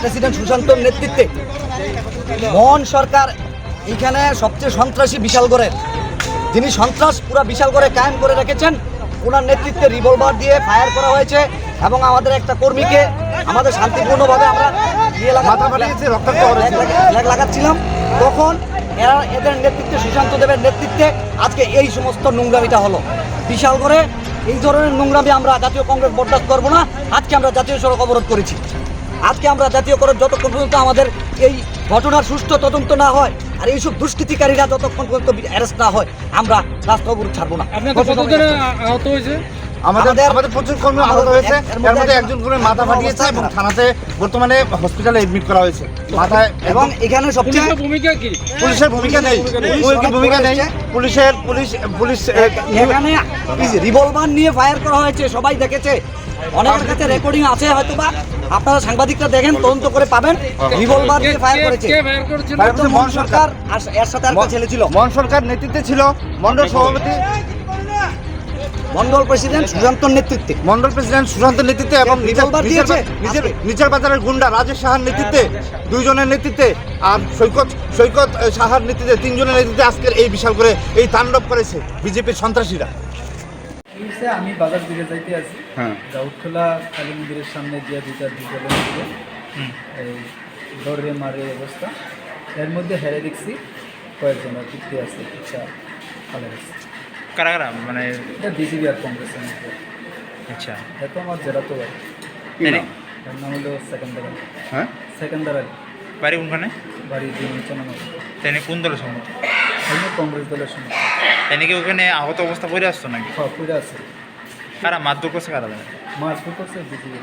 President সুশান্তর নেতৃত্বে মোহন সরকার এইখানে সবচেয়ে সন্ত্রাসী বিশালগড়ের, যিনি সন্ত্রাস পুরো বিশালগড়ে কায়েম করে রেখেছেন, ওনার নেতৃত্বে রিভলভার দিয়ে ফায়ার করা হয়েছে এবং আমাদের একটা কর্মীকে আমাদের শান্তিপূর্ণভাবে আমরা ফ্ল্যাগ লাগাচ্ছিলাম, তখন এদের নেতৃত্বে সুশান্ত দেবের নেতৃত্বে আজকে এই সমস্ত নোংরামিটা হলো। বিশালগড়ে এই ধরনের নোংরামি আমরা জাতীয় কংগ্রেস বরদাস্ত করবো না। আজকে আমরা জাতীয় সড়ক অবরোধ করেছি। আজকে আমরা জাতীয় করণ যতক্ষণ পর্যন্ত আমাদের এই ঘটনার সুষ্ঠু তদন্ত না হয় আর এইসব দুষ্কৃতিকারীরা যতক্ষণ পর্যন্ত অ্যারেস্ট না হয়, আমরা রাস্তা অবরোধ ছাড়বো না। আমাদের প্রচুর কর্মী আহত হয়েছে, এর মধ্যে একজন কর্মী মাথা ফাটিয়েছে এবং থানাতে বর্তমানে হসপিটালে এডমিট করা হয়েছে মাথায়। এবং এখানে সবচেয়ে ভূমিকা কি? পুলিশের ভূমিকা নেই, পুলিশ এখানে রিভলভার নিয়ে ফায়ার করা হয়েছে, সবাই দেখেছে, অনেকের কাছে রেকর্ডিং আছে, হয়তো বা আপনারা সাংবাদিকরা দেখেন, তদন্ত করে পাবেন। রিভলভার দিয়ে ফায়ার করেছে মোহন সরকার, আর এর সাথে আরেকটা ছেলে ছিল, মোহন সরকার নেতৃত্বে ছিল মন্ডল সভাপতি, মন্ডল প্রেসিডেন্ট সুশান্তর নেতৃত্বে, এবং নিচের বাজারের গুন্ডা রাজেশ সাহার নেতৃত্বে, দুইজনের নেতৃত্বে, আর সৈকত সাহার নেতৃত্বে, তিনজনের নেতৃত্বে আজকের এই বিশাল করে এই তাণ্ডব করেছে বিজেপির সন্ত্রাসীরা। আমি বাজার দিকে যাইতে আছি, দাউদখোলা কালী মন্দিরের সামনে গিয়ে দুইটার দিকে এই দৌড়ে মারে অবস্থা, এর মধ্যে হেরে দেখছি কয়েকজনের পিঠে আছে, ইচ্ছা ভালো গেছে। কারা কারা মানে এটা বিজেপি আর কংগ্রেসের মধ্যে। আচ্ছা, এত আমার জেলাতো ভাই, এর নাম হলো সেকেন্দার আলী। বাড়ি কোনখানে? বাড়ি দিনচানাম। তিনি কোন দলের সঙ্গে? কংগ্রেস দলের সঙ্গে। তিনি কি ওখানে আহত অবস্থা পড়ে আসতো নাকি? পুরে আছে। কারা মারধর করছে? কারা মারধর করছে বিজেপি।